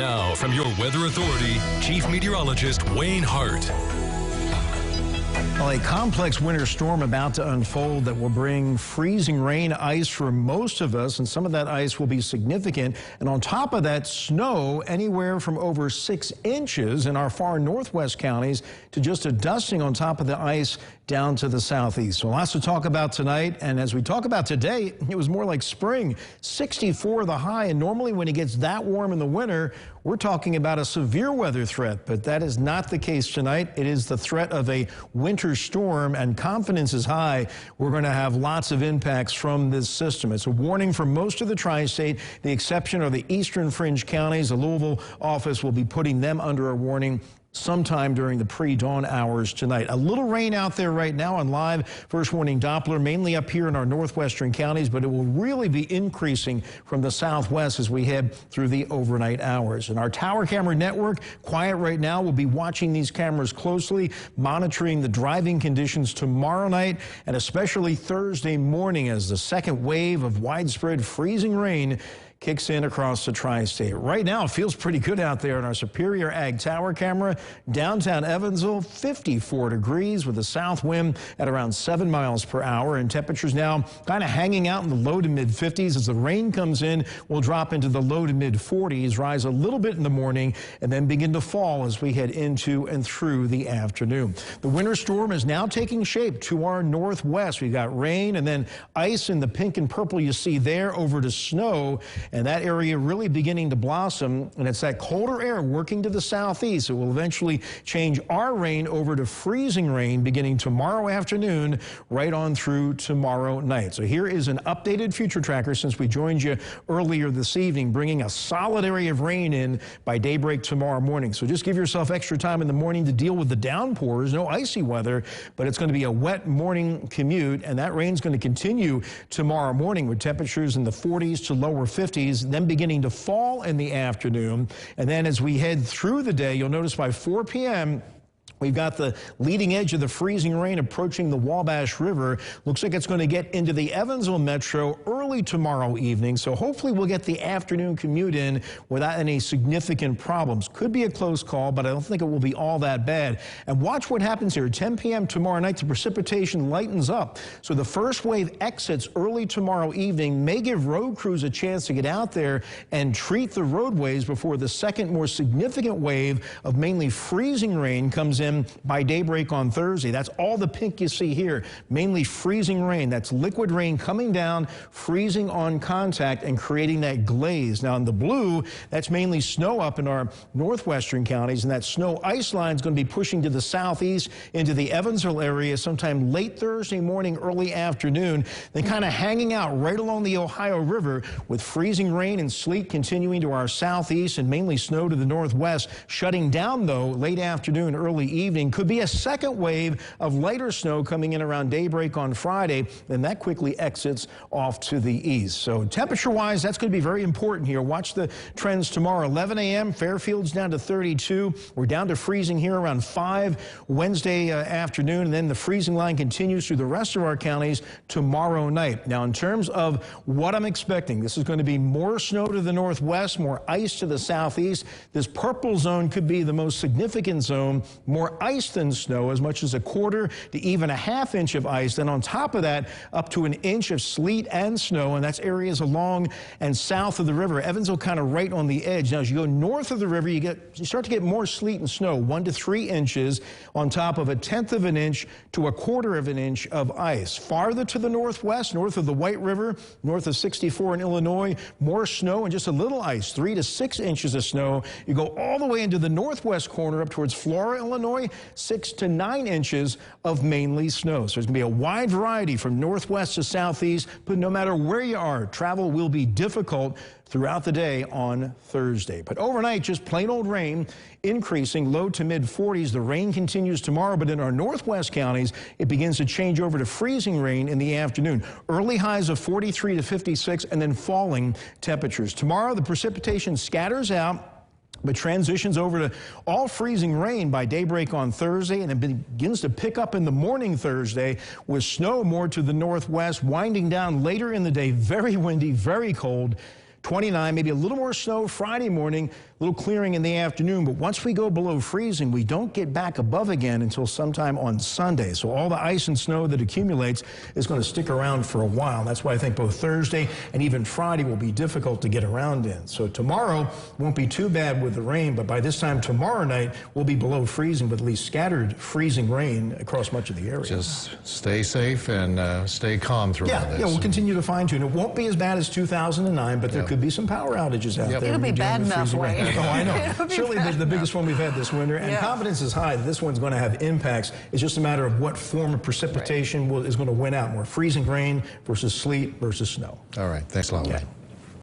Now, from your weather authority, Chief Meteorologist Wayne Hart. Well, a complex winter storm about to unfold that will bring freezing rain, ice for most of us, and some of that ice will be significant. And on top of that, snow anywhere from over 6 inches in our far northwest counties to just a dusting on top of the ice down to the southeast. So lots to talk about tonight. And as we talk about today, it was more like spring. 64 the high, and normally when it gets that warm in the winter, we're talking about a severe weather threat, but that is not the case tonight. It is the threat of a winter storm, and confidence is high. We're going to have lots of impacts from this system. It's a warning for most of the tri-state. The exception are the eastern fringe counties. The Louisville office will be putting them under a warning sometime during the pre-dawn hours tonight. A little rain out there right now on live first warning Doppler, mainly up here in our northwestern counties, but it will really be increasing from the southwest as we head through the overnight hours. And our tower camera network, quiet right now, will be watching these cameras closely, monitoring the driving conditions tomorrow night and especially Thursday morning as the second wave of widespread freezing rain kicks in across the tri-state. Right now, it feels pretty good out there in our Superior Ag Tower camera. Downtown Evansville, 54 degrees with a south wind at around 7 miles per hour. And temperatures now kind of hanging out in the low to mid 50s. As the rain comes in, we'll drop into the low to mid 40s, rise a little bit in the morning, and then begin to fall as we head into and through the afternoon. The winter storm is now taking shape to our northwest. We've got rain and then ice in the pink and purple you see there over to snow. And that area really beginning to blossom, and it's that colder air working to the southeast. It will eventually change our rain over to freezing rain beginning tomorrow afternoon right on through tomorrow night. So here is an updated future tracker since we joined you earlier this evening, bringing a solid area of rain in by daybreak tomorrow morning. So just give yourself extra time in the morning to deal with the downpours. No icy weather, but it's going to be a wet morning commute, and that rain's going to continue tomorrow morning with temperatures in the 40s to lower 50s. Then beginning to fall in the afternoon. And then as we head through the day, you'll notice by 4 p.m., we've got the leading edge of the freezing rain approaching the Wabash River. Looks like it's going to get into the Evansville metro early tomorrow evening. So hopefully we'll get the afternoon commute in without any significant problems. Could be a close call, but I don't think it will be all that bad. And watch what happens here. 10 p.m. tomorrow night, the precipitation lightens up. So the first wave exits early tomorrow evening, may give road crews a chance to get out there and treat the roadways before the second more significant wave of mainly freezing rain comes in by daybreak on Thursday. That's all the pink you see here, mainly freezing rain. That's liquid rain coming down, freezing on contact and creating that glaze. Now in the blue, that's mainly snow up in our northwestern counties, and that snow ice line is going to be pushing to the southeast into the Evansville area sometime late Thursday morning, early afternoon, then kind of hanging out right along the Ohio River with freezing rain and sleet continuing to our southeast and mainly snow to the northwest, shutting down though late afternoon, early evening. Could be a second wave of lighter snow coming in around daybreak on Friday, then that quickly exits off to the east. So temperature-wise, that's going to be very important here. Watch the trends tomorrow. 11 a.m., Fairfield's down to 32. We're down to freezing here around 5 Wednesday afternoon, and then the freezing line continues through the rest of our counties tomorrow night. Now, in terms of what I'm expecting, this is going to be more snow to the northwest, more ice to the southeast. This purple zone could be the most significant zone, more ice than snow, as much as a quarter to even a half inch of ice. Then on top of that, up to an inch of sleet and snow, and that's areas along and south of the river. Evansville kind of right on the edge. Now, as you go north of the river, you start to get more sleet and snow, 1 to 3 inches on top of 1/10 of an inch to 1/4 of an inch of ice. Farther to the northwest, north of the White River, north of 64 in Illinois, more snow and just a little ice, 3 to 6 inches of snow. You go all the way into the northwest corner up towards Flora, Illinois, 6 to 9 inches of mainly snow. So there's going to be a wide variety from northwest to southeast, but no matter where you are, travel will be difficult throughout the day on Thursday. But overnight, just plain old rain, increasing low to mid 40s. The rain continues tomorrow, but in our northwest counties, it begins to change over to freezing rain in the afternoon. Early highs of 43 to 56 and then falling temperatures. Tomorrow, the precipitation scatters out, but transitions over to all freezing rain by daybreak on Thursday, and it begins to pick up in the morning Thursday with snow more to the northwest, winding down later in the day. Very windy, very cold. 29, maybe a little more snow Friday morning, a little clearing in the afternoon. But once we go below freezing, we don't get back above again until sometime on Sunday. So all the ice and snow that accumulates is going to stick around for a while. That's why I think both Thursday and even Friday will be difficult to get around in. So tomorrow won't be too bad with the rain, but by this time tomorrow night, we'll be below freezing with at least scattered freezing rain across much of the area. Just stay safe and stay calm throughout this. Yeah, we'll continue to fine tune. It won't be as bad as 2009, but there could be some power outages out there. It'll be bad enough, Wayne. Oh, I know. Surely the biggest one we've had this winter, and confidence is high that this one's going to have impacts. It's just a matter of what form of precipitation is going to win out more: freezing rain versus sleet versus snow. All right. Thanks a lot, Wayne.